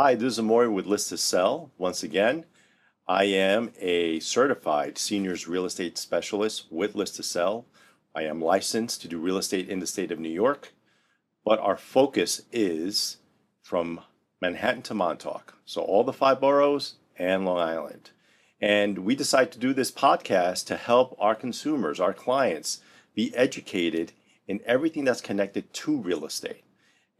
Hi, this is Amori with List to Sell. Once again, I am a certified seniors real estate specialist with List to Sell. I am licensed to do real estate in the state of New York, but our focus is from Manhattan to Montauk. So all the five boroughs and Long Island. And we decided to do this podcast to help our consumers, our clients, be educated in everything that's connected to real estate.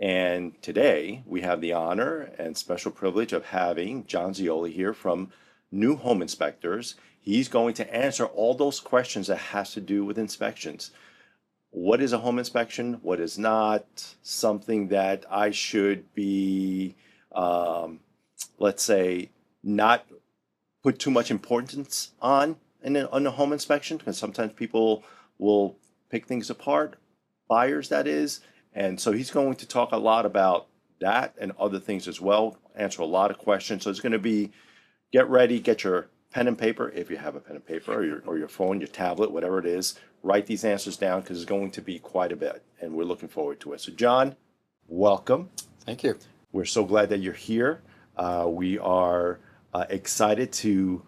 And today we have the honor and special privilege of having John Zioli here from New Home Inspectors. He's going to answer all those questions that has to do with inspections. What is a home inspection? What is not? Something that I should be, let's say, not put too much importance on on a home inspection, because sometimes people will pick things apart, buyers that is. And so he's going to talk a lot about that and other things as well, answer a lot of questions. So it's going to be, get ready, get your pen and paper, if you have a pen and paper, or your phone, your tablet, whatever it is, write these answers down because it's going to be quite a bit, and we're looking forward to it. So John, welcome. Thank you. We're so glad that you're here. We are excited to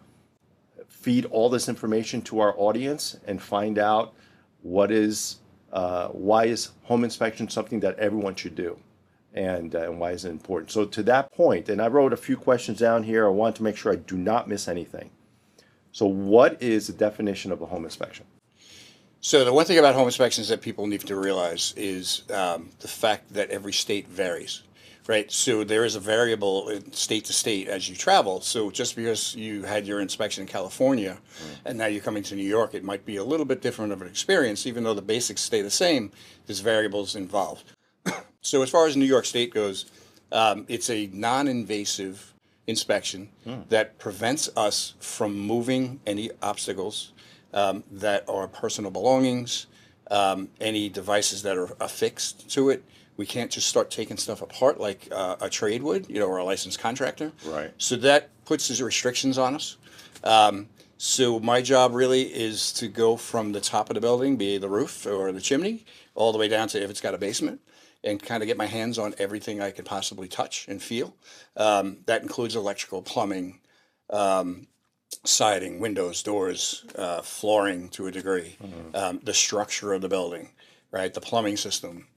feed all this information to our audience and find out why is home inspection something that everyone should do, and why is it important? So to that point, and I wrote a few questions down here. I want to make sure I do not miss anything. So what is the definition of a home inspection? So the one thing about home inspections that people need to realize is the fact that every state varies, right? So there is a variable in state to state as you travel. So just because you had your inspection in California and now you're coming to New York, it might be a little bit different of an experience. Even though the basics stay the same, there's variables involved. So as far as New York State goes, it's a non-invasive inspection that prevents us from moving any obstacles that are personal belongings, any devices that are affixed to it. We can't just start taking stuff apart like a trade would, or a licensed contractor. Right. So that puts these restrictions on us. So my job really is to go from the top of the building, be it the roof or the chimney, all the way down to if it's got a basement, and kind of get my hands on everything I could possibly touch and feel. That includes electrical, plumbing, siding, windows, doors, flooring to a degree, the structure of the building, right? The plumbing system.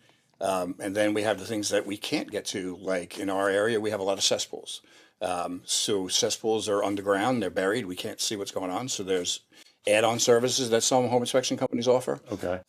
And then we have the things that we can't get to, like in our area, we have a lot of cesspools. So cesspools are underground, they're buried, we can't see what's going on. So there's add-on services that some home inspection companies offer. Okay.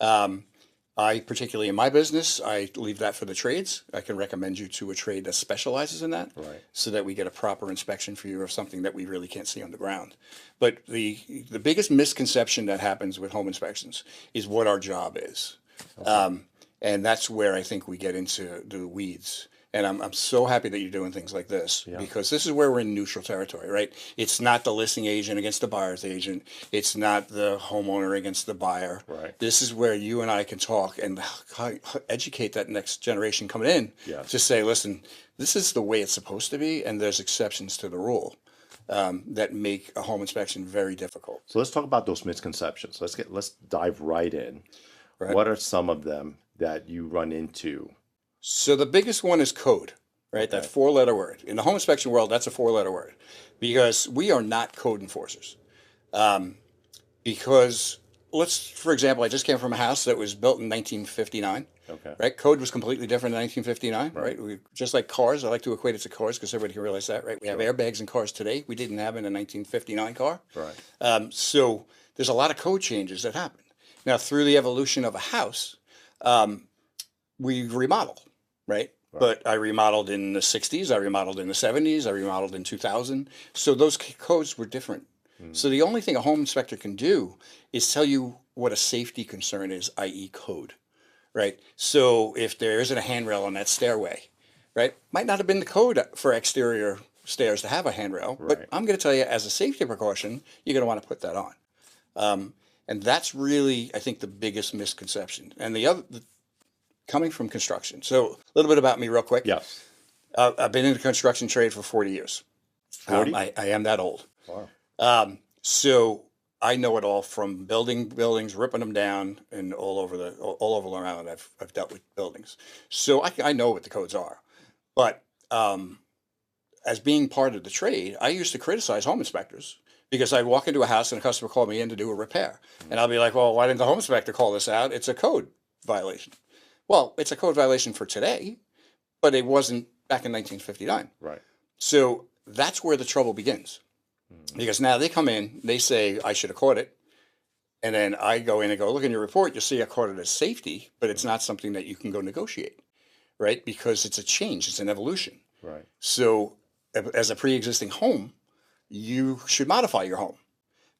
I, particularly in my business, I leave that for the trades. I can recommend you to a trade that specializes in that, Right. so that we get a proper inspection for you of something that we really can't see on the ground. But the biggest misconception that happens with home inspections is what our job is. Okay. And that's where I think we get into the weeds. And I'm so happy that you're doing things like this, because this is where we're in neutral territory, right? It's not the listing agent against the buyer's agent. It's not the homeowner against the buyer. Right. This is where you and I can talk and educate that next generation coming in to say, listen, this is the way it's supposed to be, and there's exceptions to the rule that make a home inspection very difficult. So let's talk about those misconceptions. Let's dive right in. Right. What are some of them that you run into? So the biggest one is code, right? Okay. That four-letter word. In the home inspection world, that's a four-letter word, because we are not code enforcers. Because for example, I just came from a house that was built in 1959. Okay. Right? Code was completely different in 1959, right? Just like cars, I like to equate it to cars because everybody can realize that, right? We have airbags in cars today. We didn't have in a 1959 car. Right. So there's a lot of code changes that happen. Now, through the evolution of a house, we remodel, right? But I remodeled in the 60s, I remodeled in the 70s, I remodeled in 2000. So those codes were different. So the only thing a home inspector can do is tell you what a safety concern is, i.e. code, right? So if there isn't a handrail on that stairway, right, might not have been the code for exterior stairs to have a handrail, but I'm going to tell you, as a safety precaution, you're going to want to put that on. And that's really, I think, the biggest misconception. And coming from construction. So a little bit about me real quick. Yes. I've been in the construction trade for 40 years. 40? I am that old. Wow. So I know it all, from building buildings, ripping them down, and all over Long Island. I've dealt with buildings. So I know what the codes are. But as being part of the trade, I used to criticize home inspectors because I'd walk into a house and a customer called me in to do a repair. And I'll be like, well, why didn't the home inspector call this out? It's a code violation. Well, it's a code violation for today, but it wasn't back in 1959. Right. So that's where the trouble begins. Because now they come in, they say, I should have caught it. And then I go in and go, look in your report, you'll see I caught it as safety, but it's not something that you can go negotiate, right? Because it's a change, it's an evolution. Right. So as a pre-existing home, you should modify your home.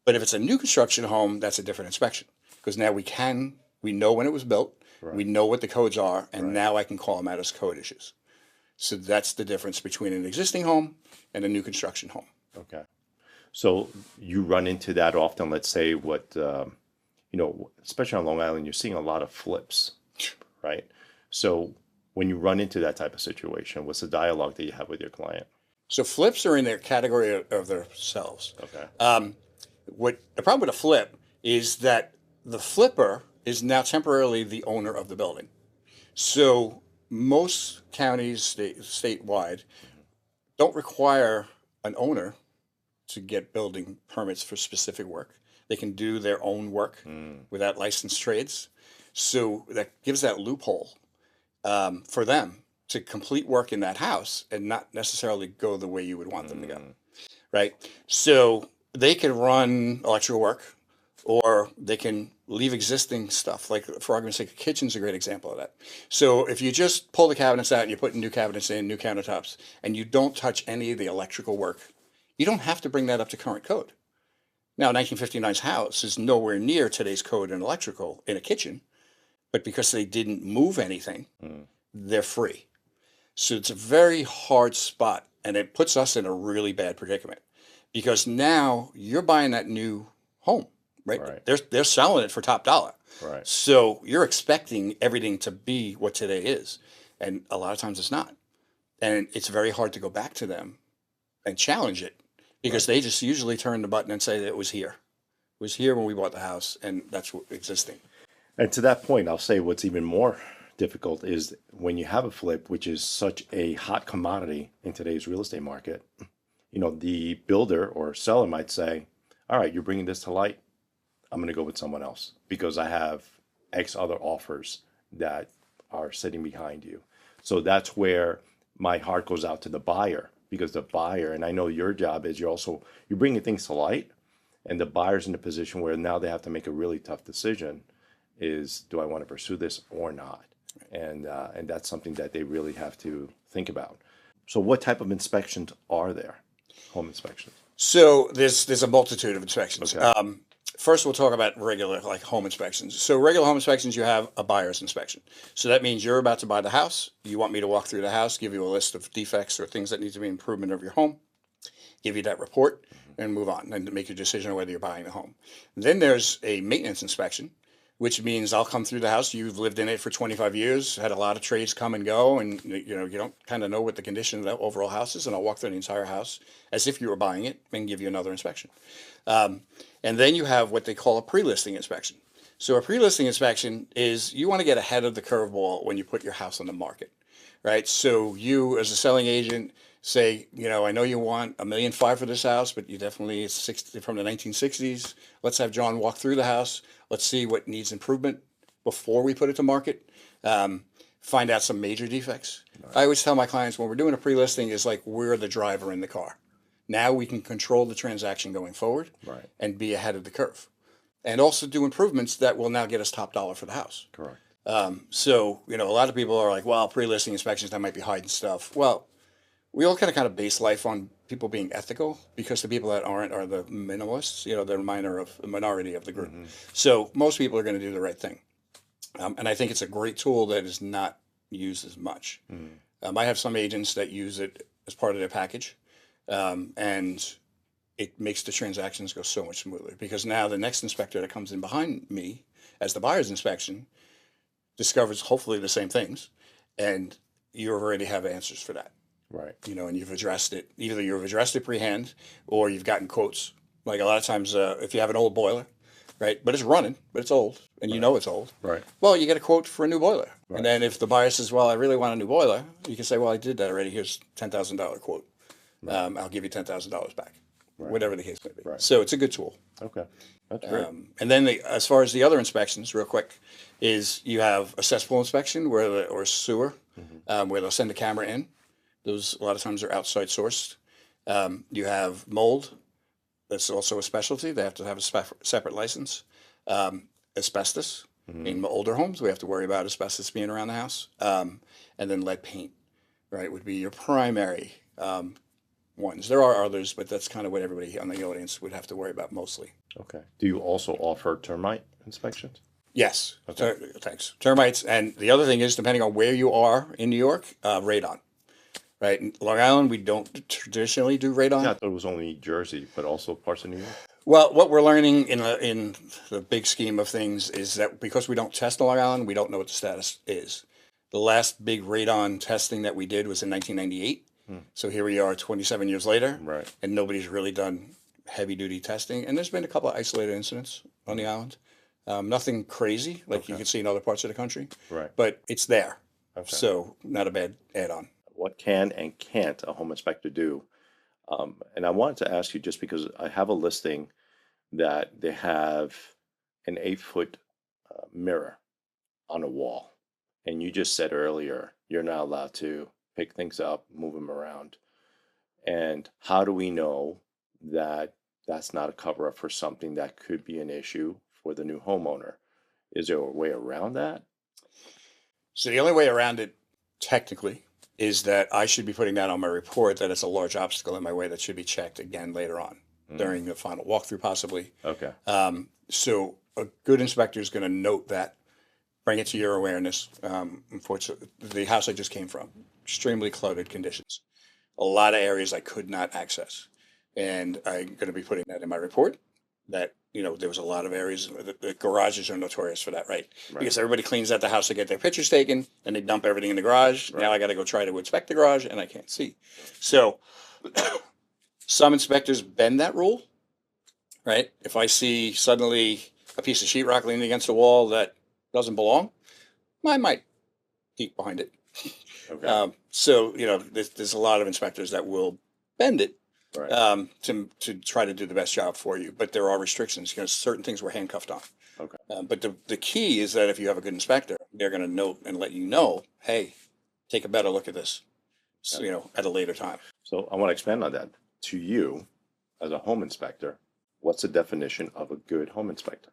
But if it's a new construction home, that's a different inspection. Because now we know when it was built, we know what the codes are, and now I can call them out as code issues. So that's the difference between an existing home and a new construction home. Okay. So you run into that often, let's say especially on Long Island, you're seeing a lot of flips, right? So when you run into that type of situation, what's the dialogue that you have with your client? So flips are in their category of themselves. Okay. What the problem with a flip is that the flipper is now temporarily the owner of the building. So most counties statewide don't require an owner to get building permits for specific work. They can do their own work without licensed trades. So that gives that loophole for them to complete work in that house and not necessarily go the way you would want them to go, right? So they can run electrical work, or they can leave existing stuff. Like, for argument's sake, a kitchen's a great example of that. So if you just pull the cabinets out and you put new cabinets in, new countertops, and you don't touch any of the electrical work, you don't have to bring that up to current code. Now, 1959's house is nowhere near today's code in electrical in a kitchen, but because they didn't move anything, they're free. So it's a very hard spot, and it puts us in a really bad predicament because now you're buying that new home, right? They're selling it for top dollar. Right. So you're expecting everything to be what today is, and a lot of times it's not. And it's very hard to go back to them and challenge it because they just usually turn the button and say that it was here. It was here when we bought the house, and that's what existing. And to that point, I'll say what's even more difficult is when you have a flip, which is such a hot commodity in today's real estate market, the builder or seller might say, all right, you're bringing this to light. I'm going to go with someone else because I have X other offers that are sitting behind you. So that's where my heart goes out to the buyer, because the buyer, and I know your job is you're bringing things to light, and the buyer's in a position where now they have to make a really tough decision is, do I want to pursue this or not? And that's something that they really have to think about. So what type of inspections are there? Home inspections. So there's a multitude of inspections. Okay. First, we'll talk about regular, like, home inspections. So regular home inspections, you have a buyer's inspection. So that means you're about to buy the house. You want me to walk through the house, give you a list of defects or things that need to be improvement of your home, give you that report, and move on and make your decision on whether you're buying the home. Then there's a maintenance inspection, which means I'll come through the house. You've lived in it for 25 years, had a lot of trades come and go, and you don't kind of know what the condition of the overall house is, and I'll walk through the entire house as if you were buying it and give you another inspection. And then you have what they call a pre-listing inspection. So a pre-listing inspection is you want to get ahead of the curveball when you put your house on the market, right? So you, as a selling agent, say, I know you want $1.5 million for this house, but you definitely, it's from the 1960s. Let's have John walk through the house. Let's see what needs improvement before we put it to market. Find out some major defects. Right. I always tell my clients when we're doing a pre-listing is like we're the driver in the car. Now we can control the transaction going forward and be ahead of the curve. And also do improvements that will now get us top dollar for the house. Correct. So, a lot of people are like, well, pre-listing inspections, that might be hiding stuff. Well, we all kind of base life on people being ethical because the people that aren't are the minimalists, they're a minority of the group. Mm-hmm. So most people are going to do the right thing. And I think it's a great tool that is not used as much. Mm-hmm. I have some agents that use it as part of their package. And it makes the transactions go so much smoother because now the next inspector that comes in behind me as the buyer's inspection discovers hopefully the same things, and you already have answers for that. Right. And you've addressed it. Either you've addressed it pre-hand or you've gotten quotes. Like a lot of times if you have an old boiler, right, but it's running, but it's old, and it's old. Right. Well, you get a quote for a new boiler. Right. And then if the buyer says, well, I really want a new boiler, you can say, well, I did that already. Here's $10,000 quote. I'll give you $10,000 back, Right. whatever the case may be. Right. So it's a good tool. Okay. That's great. And then as far as the other inspections, real quick, is you have a cesspool inspection or sewer, where they'll send a camera in. Those a lot of times are outside sourced. You have mold. That's also a specialty. They have to have a separate license. Asbestos. In older homes, we have to worry about asbestos being around the house. And then lead paint, right, would be your primary ones. There are others, but that's kind of what everybody on the audience would have to worry about mostly. Okay. Do you also offer termite inspections? Yes. Thanks. Termites. And the other thing is, depending on where you are in New York, radon. Right. In Long Island, we don't traditionally do radon. Yeah, I thought it was only Jersey, but also parts of New York. Well, what we're learning in the big scheme of things is that because we don't test on Long Island, we don't know what the status is. The last big radon testing that we did was in 1998. So here we are 27 years later, Right. and nobody's really done heavy duty testing. And there's been a couple of isolated incidents on the island. Nothing crazy like you can see in other parts of the country, Right. but it's there. Okay. So not a bad add-on. What can and can't a home inspector do? And I wanted to ask you just because I have a listing that they have an 8-foot mirror on a wall. And you just said earlier, you're not allowed to pick things up, move them around. And how do we know that that's not a cover up for something that could be an issue for the new homeowner? Is there a way around that? So the only way around it, technically, is that I should be putting that on my report that it's a large obstacle in my way that should be checked again later on during the final walkthrough, possibly. Okay. So a good inspector is going to note that, bring it to your awareness. Unfortunately, the house I just came from, extremely cluttered conditions. A lot of areas I could not access. And I'm going to be putting that in my report that, there was a lot of areas, the garages are notorious for that, right? Because everybody cleans out the house to get their pictures taken, and they dump everything in the garage. Now I got to go try to inspect the garage, and I can't see. So some inspectors bend that rule, right? If I see suddenly a piece of sheetrock leaning against the wall that doesn't belong, I might peek behind it. Okay. So, there's a lot of inspectors that will bend it. Right. To try to do the best job for you, but there are restrictions. Certain things we're handcuffed on. Okay. But the key is that if you have a good inspector, they're going to note and let you know, hey, take a better look at this. So, at a later time. So I want to expand on that. To you, as a home inspector, what's the definition of a good home inspector?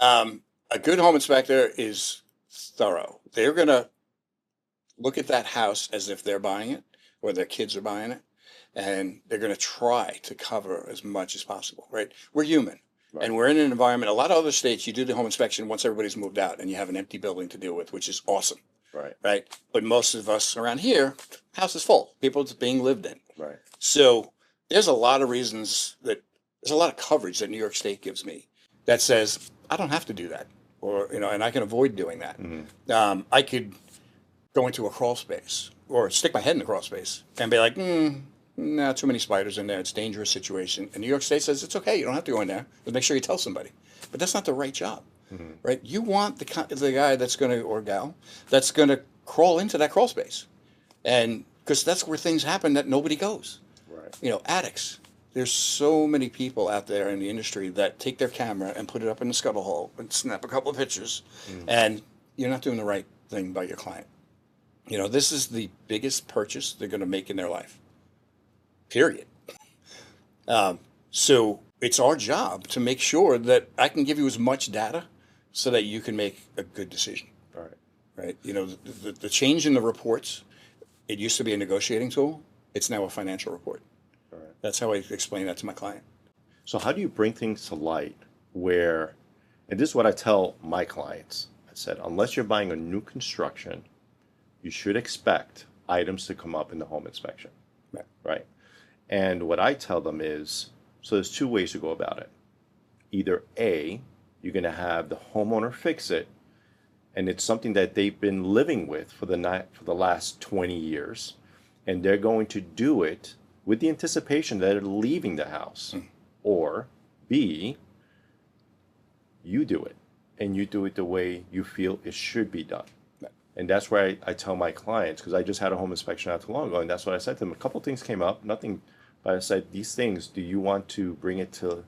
A good home inspector is thorough. They're going to look at that house as if they're buying it or their kids are buying it, and they're going to try to cover as much as possible, right? We're human, and we're in an environment, a lot of other states, you do the home inspection once everybody's moved out and you have an empty building to deal with, which is awesome, right? But most of us around here, house is full, people it's being lived in. Right. So there's a lot of reasons there's a lot of coverage that New York State gives me that says, I don't have to do that, or, and I can avoid doing that. I could go into a crawl space or stick my head in the crawl space and be like, nah, too many spiders in there. It's a dangerous situation. And New York State says it's okay. You don't have to go in there, but make sure you tell somebody. But that's not the right job, right? You want the guy that's going to, or gal, that's going to crawl into that crawl space. And because that's where things happen that nobody goes. Right. Attics. There's so many people out there in the industry that take their camera and put it up in the scuttle hole and snap a couple of pictures. And you're not doing the right thing by your client. This is the biggest purchase they're going to make in their life, period. So it's our job to make sure that I can give you as much data so that you can make a good decision. Right. The change in the reports, it used to be a negotiating tool. It's now a financial report. That's how I explain that to my client. So how do you bring things to light where, and this is what I tell my clients, I said, unless you're buying a new construction, you should expect items to come up in the home inspection, right? And what I tell them is, so there's two ways to go about it. Either A, you're going to have the homeowner fix it, and it's something that they've been living with for the last 20 years, and they're going to do it with the anticipation that they're leaving the house. Or B, you do it, and you do it the way you feel it should be done. And that's where I tell my clients, because I just had a home inspection not too long ago, and that's what I said to them. A couple things came up, nothing, but I said, these things, do you want to bring it to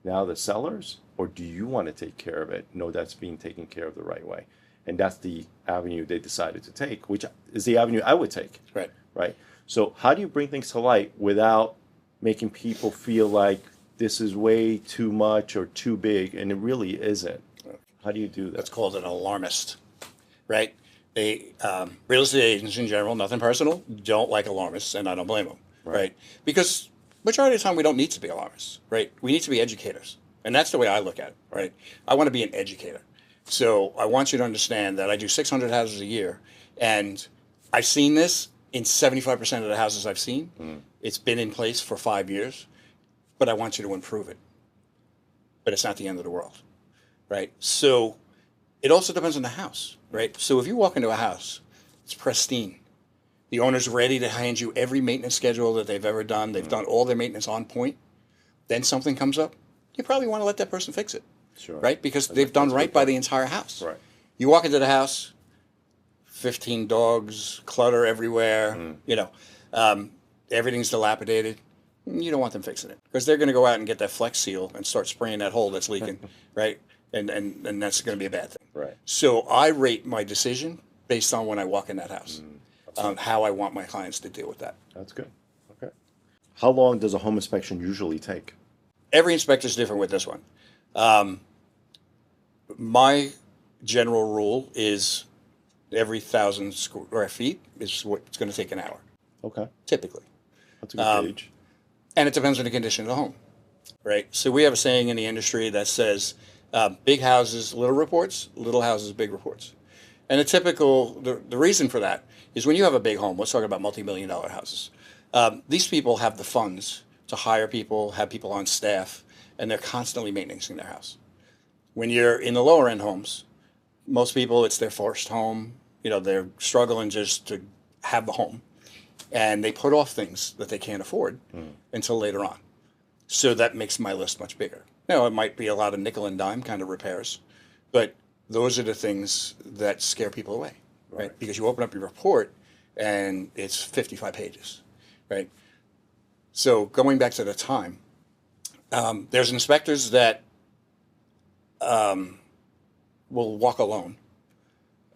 now the sellers, or do you want to take care of it? Know that's being taken care of the right way. And that's the avenue they decided to take, which is the avenue I would take. Right. Right. So how do you bring things to light without making people feel like this is way too much or too big, and it really isn't? How do you do that? That's called an alarmist, right? They real estate agents in general, nothing personal, don't like alarmists, and I don't blame them, right? Because majority of the time we don't need to be alarmists, right? We need to be educators, and that's the way I look at it, right? I want to be an educator, so I want you to understand that I do 600 houses a year, and I've seen this in 75% of the houses I've seen. It's been in place for 5 years, but I want you to improve it. But it's not the end of the world, right? So it also depends on the house, right? So if you walk into a house, it's pristine. The owner's ready to hand you every maintenance schedule that they've ever done. They've done all their maintenance on point. Then something comes up, you probably want to let that person fix it, right? Because they've done right by the entire house. Right. You walk into the house, 15 dogs, clutter everywhere, everything's dilapidated. You don't want them fixing it because they're going to go out and get that Flex Seal and start spraying that hole that's leaking, right? And that's going to be a bad thing. Right. So I rate my decision based on when I walk in that house, how I want my clients to deal with that. That's good. Okay. How long does a home inspection usually take? Every inspector is different with this one. My general rule is every 1,000 square feet is what it's going to take an hour, Okay. typically. That's a good gauge. And it depends on the condition of the home, right? So we have a saying in the industry that says, big houses, little reports, little houses, big reports. And the reason for that is when you have a big home, let's talk about multi-million-dollar houses. These people have the funds to hire people, have people on staff, and they're constantly maintaining their house. When you're in the lower end homes, most people, it's their first home. They're struggling just to have the home. And they put off things that they can't afford until later on. So that makes my list much bigger. Now, it might be a lot of nickel and dime kind of repairs, but those are the things that scare people away, right? Because you open up your report and it's 55 pages, right? So going back to the time, there's inspectors that will walk alone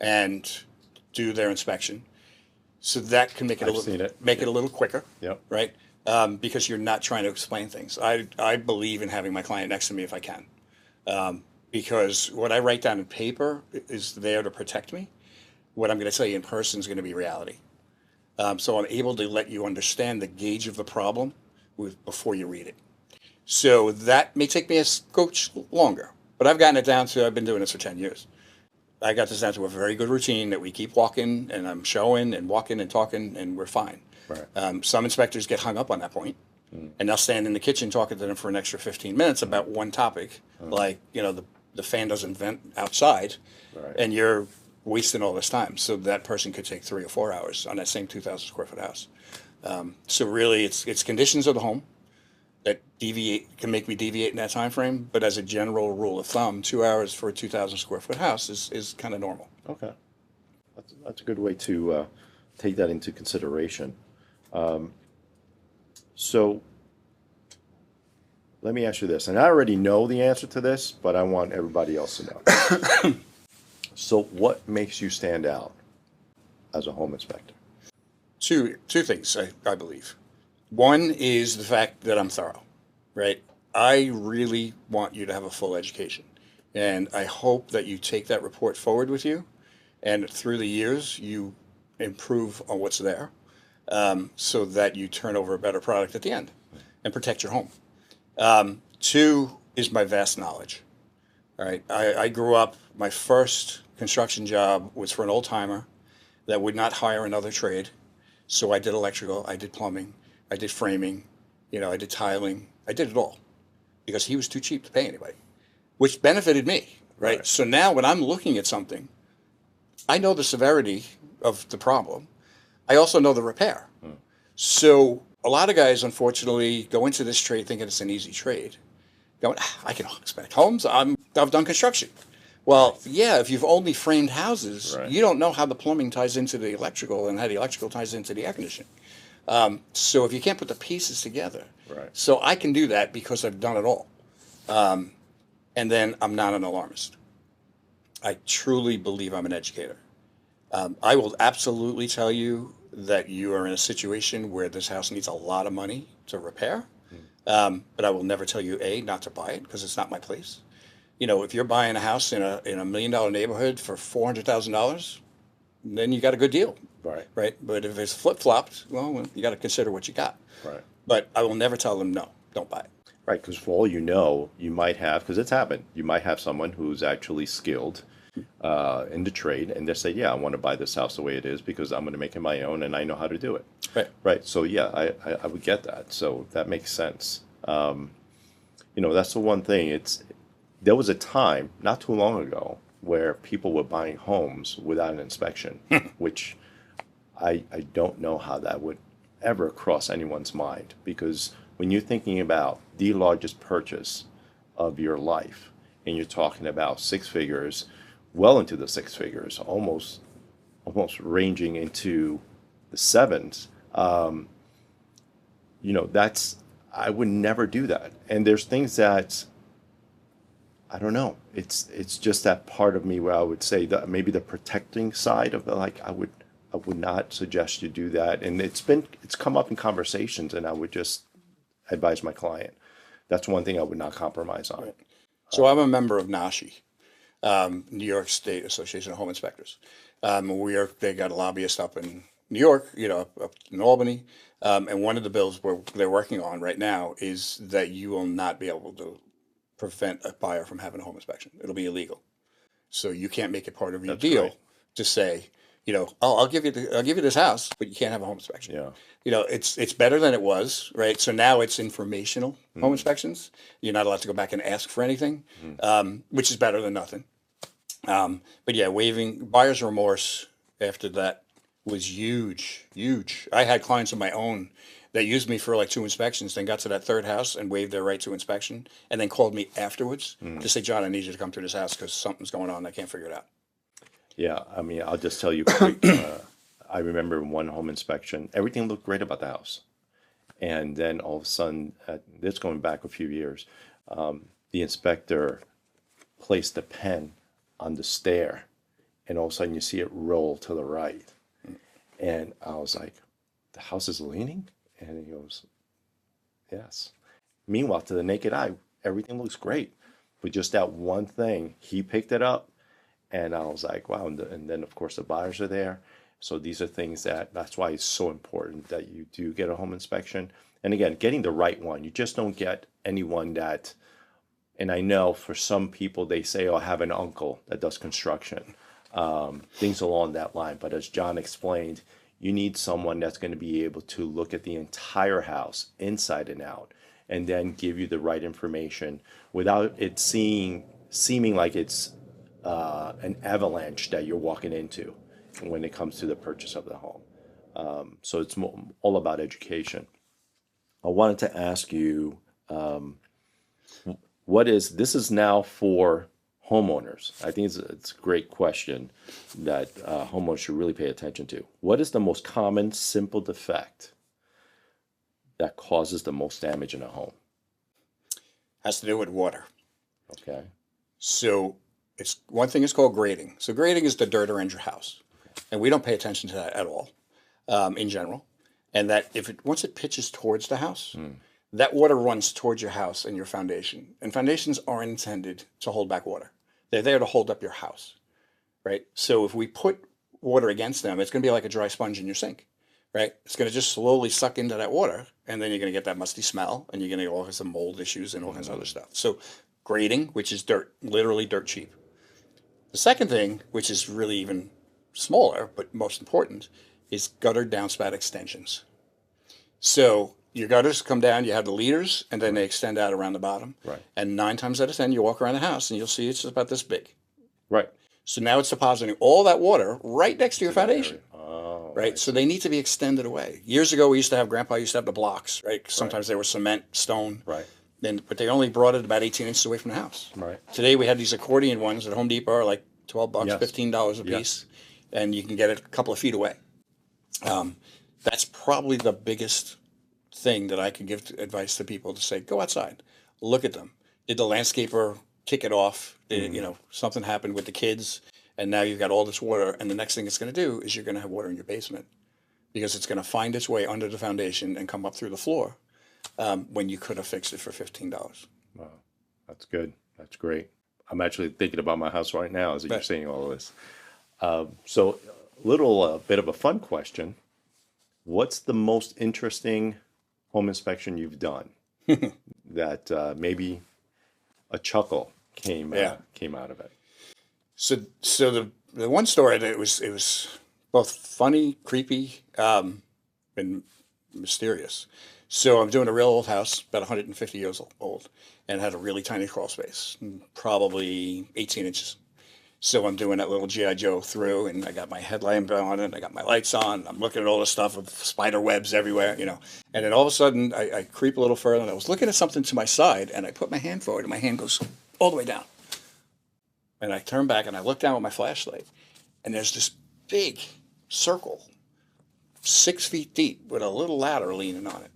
and do their inspection. So that can make it a little quicker, Yep. right? Because you're not trying to explain things. I believe in having my client next to me if I can, because what I write down in paper is there to protect me. What I'm going to tell you in person is going to be reality. So I'm able to let you understand the gauge of the problem before you read it. So that may take me a coach longer, but I've gotten it down to, I've been doing this for 10 years. I got this down to a very good routine that we keep walking and I'm showing and walking and talking and we're fine. Right. Some inspectors get hung up on that point and they'll stand in the kitchen talking to them for an extra 15 minutes about one topic, like, the fan doesn't vent outside and you're wasting all this time. So that person could take 3 or 4 hours on that same 2,000 square foot house. So really it's conditions of the home that can make me deviate in that time frame, but as a general rule of thumb, 2 hours for a 2,000 square foot house is kind of normal. Okay. That's a good way to take that into consideration. So let me ask you this, and I already know the answer to this, but I want everybody else to know. So what makes you stand out as a home inspector? Two things, I believe. One is the fact that I'm thorough, right? I really want you to have a full education. And I hope that you take that report forward with you. And through the years, you improve on what's there so that you turn over a better product at the end and protect your home. Two is my vast knowledge. All right. I grew up, my first construction job was for an old timer that would not hire another trade. So I did electrical, I did plumbing, I did framing, I did tiling, I did it all because he was too cheap to pay anybody, which benefited me, right? So now when I'm looking at something, I know the severity of the problem. I also know the repair. So a lot of guys, unfortunately, go into this trade thinking it's an easy trade. Going, I can inspect homes. I've done construction. Well, yeah, if you've only framed houses, Right. you don't know how the plumbing ties into the electrical and how the electrical ties into the air conditioning. So if you can't put the pieces together, Right. so I can do that because I've done it all. And then I'm not an alarmist. I truly believe I'm an educator. I will absolutely tell you that you are in a situation where this house needs a lot of money to repair. Mm. But I will never tell you, A, not to buy it because it's not my place. You know, if you're buying a house in a $1 million neighborhood for $400,000, then you got a good deal, Right. right? But if it's flip flopped, well, you got to consider what you got. Right. But I will never tell them no, don't buy it. Right. Because for all you know, you might have, because it's happened, you might have someone who's actually skilled in the trade and they say, yeah, I want to buy this house the way it is because I'm going to make it my own and I know how to do it. Right. Right. So, yeah, I would get that. So that makes sense. You know, that's the one thing. There was a time not too long ago where people were buying homes without an inspection, which I don't know how that would ever cross anyone's mind because when you're thinking about the largest purchase of your life and you're talking about six figures, well into the six figures, almost ranging into the sevens, you know, I would never do that. And there's things that I don't know. It's just that part of me where I would say that maybe the protecting side of the like I would not suggest you do that. And it's come up in conversations and I would just advise my client. That's one thing I would not compromise on. Right. So I'm a member of NASHI, New York State Association of Home Inspectors. They got a lobbyist up in New York, you know, up in Albany. And one of the bills they're working on right now is that you will not be able to prevent a buyer from having a home inspection. It'll be illegal. So you can't make it part of your That's deal right. to say, you know, oh, I'll give you this house, but you can't have a home inspection. Yeah. You know, it's better than it was, right? So now it's informational home Mm. inspections. You're not allowed to go back and ask for anything, which is better than nothing. But yeah, waiving buyer's remorse after that was huge, huge. I had clients of my own that used me for like 2 inspections, then got to that third house and waived their right to inspection, and then called me afterwards to say, John, I need you to come through this house because something's going on. I can't figure it out. Yeah. I mean, I'll just tell you quick. I remember one home inspection, everything looked great about the house. And then all of a sudden, this going back a few years, the inspector placed a pen on the stair, and all of a sudden you see it roll to the right. And I was like, the house is leaning? And he goes, yes. Meanwhile, to the naked eye, everything looks great. But just that one thing, he picked it up, and I was like, wow. And then, of course, the buyers are there. So these are things that's why it's so important that you do get a home inspection. And again, getting the right one. You just don't get anyone that, and I know for some people, they say, oh, I have an uncle that does construction, things along that line. But as John explained, you need someone that's going to be able to look at the entire house inside and out and then give you the right information without it seeming like it's an avalanche that you're walking into when it comes to the purchase of the home. So it's all about education. I wanted to ask you, this is now for homeowners. I think it's a great question that homeowners should really pay attention to. What is the most common simple defect that causes the most damage in a home? Has to do with water. Okay. So it's one thing is called grading. So grading is the dirt around your house, and we don't pay attention to that at all, in general. And that once it pitches towards the house, that water runs towards your house and your foundation. And foundations aren't intended to hold back water. They're there to hold up your house, right? So if we put water against them, it's going to be like a dry sponge in your sink, right? It's going to just slowly suck into that water, and then you're going to get that musty smell, and you're going to get all kinds of mold issues and all kinds of other stuff. So grading, which is dirt, literally dirt cheap. The second thing, which is really even smaller, but most important, is gutter downspout extensions. So your gutters come down, you have the leaders, and then they extend out around the bottom. Right. And 9 times out of 10, you walk around the house and you'll see it's about this big. Right. So now it's depositing all that water right next to your foundation. Oh, Right. So they need to be extended away. Years ago, Grandpa used to have the blocks, right? Sometimes they were cement, stone. Right. but they only brought it about 18 inches away from the house. Right. Today we have these accordion ones at Home Depot are like $12, Yes. $15 a piece, and you can get it a couple of feet away. That's probably the biggest thing that I can give advice to people to say, go outside, look at them. Did the landscaper kick it off? Did something happened with the kids, and now you've got all this water, and the next thing it's going to do is you're going to have water in your basement because it's going to find its way under the foundation and come up through the floor when you could have fixed it for $15. Wow, that's good. That's great. I'm actually thinking about my house right now as you're saying all of this. So, little bit of a fun question. What's the most interesting home inspection you've done that maybe a chuckle came out of it? So the one story that it was both funny, creepy, and mysterious. So I'm doing a real old house, about 150 years old, and had a really tiny crawl space, probably 18 inches. So I'm doing that little G.I. Joe through, and I got my headlamp on, and I got my lights on. And I'm looking at all the stuff of spider webs everywhere, And then all of a sudden, I creep a little further, and I was looking at something to my side, and I put my hand forward, and my hand goes all the way down. And I turn back, and I look down with my flashlight, and there's this big circle, 6 feet deep, with a little ladder leaning on it.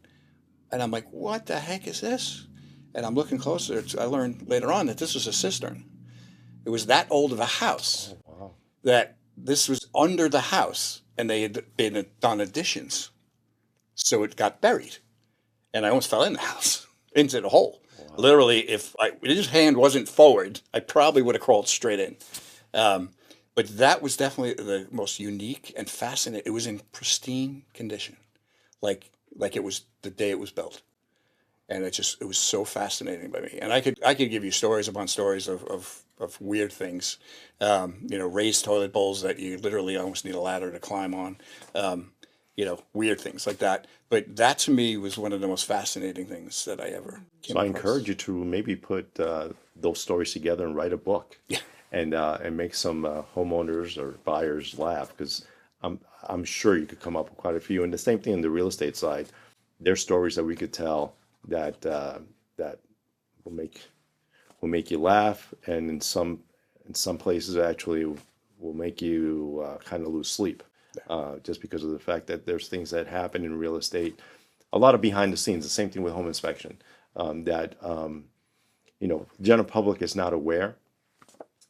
And I'm like, what the heck is this? And I'm looking closer. I learned later on that this was a cistern. It was that old of a house that this was under the house, and they had done additions. So it got buried, and I almost fell in the house, into the hole. Wow. Literally, if his hand wasn't forward, I probably would have crawled straight in. But that was definitely the most unique and fascinating. It was in pristine condition, like it was the day it was built. And it was so fascinating by me. And I could give you stories upon stories of weird things, raised toilet bowls that you literally almost need a ladder to climb on, weird things like that. But that to me was one of the most fascinating things that I ever came So I across. encourage you to maybe put those stories together and write a book, and make some homeowners or buyers laugh, because I'm sure you could come up with quite a few. And the same thing in the real estate side. There's stories that we could tell that that will make you laugh, and in some places actually will make you kind of lose sleep, just because of the fact that there's things that happen in real estate, a lot of behind the scenes. The same thing with home inspection, that general public is not aware,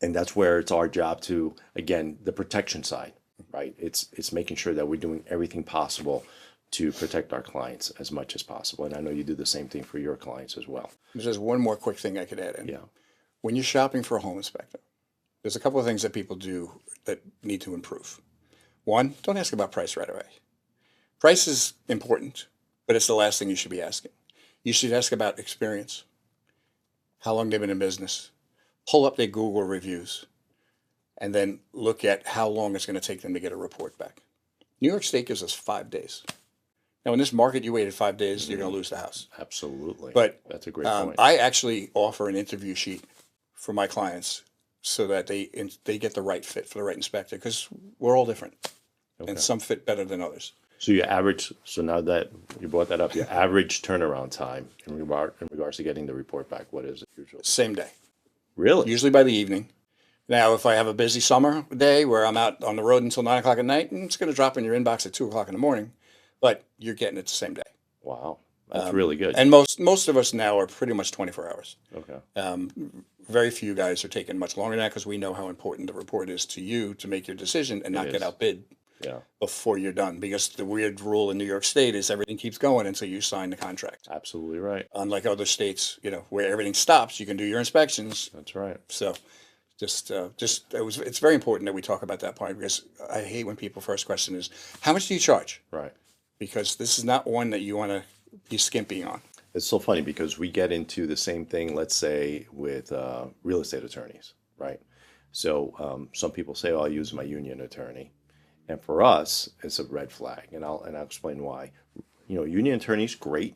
and that's where it's our job to, again, the protection side, right? It's making sure that we're doing everything possible to protect our clients as much as possible. And I know you do the same thing for your clients as well. There's just one more quick thing I could add in. Yeah. When you're shopping for a home inspector, there's a couple of things that people do that need to improve. One, don't ask about price right away. Price is important, but it's the last thing you should be asking. You should ask about experience, how long they've been in business, pull up their Google reviews, and then look at how long it's going to take them to get a report back. New York State gives us 5 days. Now, in this market, you waited 5 days, you're going to lose the house. Absolutely. But that's a great point. I actually offer an interview sheet for my clients so that they get the right fit for the right inspector, because we're all different, and some fit better than others. So now that you brought that up, your average turnaround time in regards to getting the report back, what is it usually? Same day. Really? Usually by the evening. Now, if I have a busy summer day where I'm out on the road until 9 o'clock at night, it's going to drop in your inbox at 2 o'clock in the morning, but you're getting it the same day. Wow. That's really good. And most of us now are pretty much 24 hours. Okay. Very few guys are taking much longer than that, because we know how important the report is to you to make your decision and not get outbid before you're done. Because the weird rule in New York State is everything keeps going until you sign the contract. Absolutely right. Unlike other states, where everything stops, you can do your inspections. That's right. So it's very important that we talk about that part, because I hate when people first question is, how much do you charge? Right. Because this is not one that you want to be skimping on. It's so funny because we get into the same thing, let's say, with real estate attorneys, right? So some people say, oh, I'll use my union attorney. And for us, it's a red flag. And I'll explain why. Union attorneys, great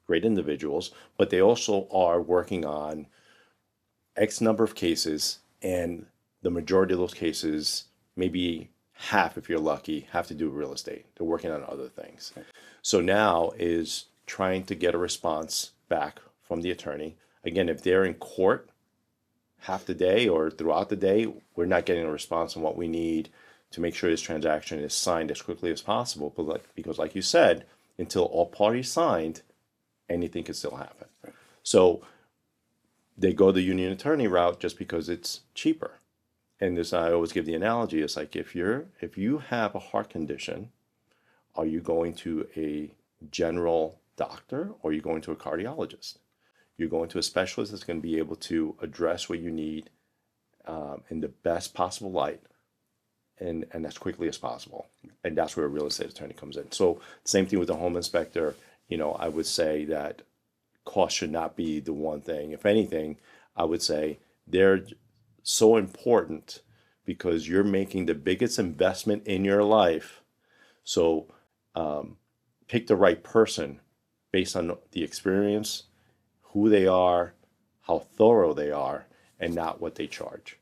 individuals, but they also are working on X number of cases, and the majority of those cases, maybe half, if you're lucky, have to do with real estate. They're working on other things. So now is trying to get a response back from the attorney. Again, if they're in court half the day or throughout the day, we're not getting a response on what we need to make sure this transaction is signed as quickly as possible. Because like you said, until all parties signed, anything can still happen. So they go the union attorney route just because it's cheaper. And this, I always give the analogy, it's like if you have a heart condition, are you going to a general doctor or are you going to a cardiologist? You're going to a specialist that's going to be able to address what you need in the best possible light and as quickly as possible. And that's where a real estate attorney comes in. So same thing with the home inspector. I would say that cost should not be the one thing. If anything, I would say they're so important because you're making the biggest investment in your life. So pick the right person based on the experience, who they are, how thorough they are, and not what they charge.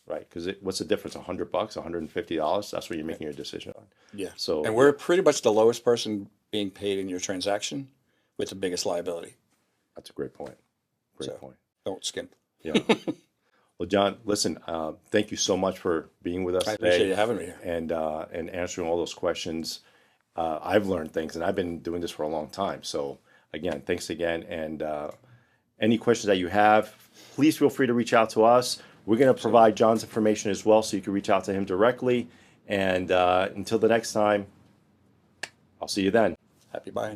Right? Because what's the difference? $100, $150? That's what you're making your decision on. Yeah. So, and we're pretty much the lowest person being paid in your transaction with the biggest liability. That's a great point. Great point. Don't skimp. Yeah. Well, John, listen, thank you so much for being with us I today. appreciate you having me here. And answering all those questions. I've learned things, and I've been doing this for a long time. So again, thanks again. And any questions that you have, please feel free to reach out to us. We're going to provide John's information as well, so you can reach out to him directly. And until the next time, I'll see you then. Happy buying.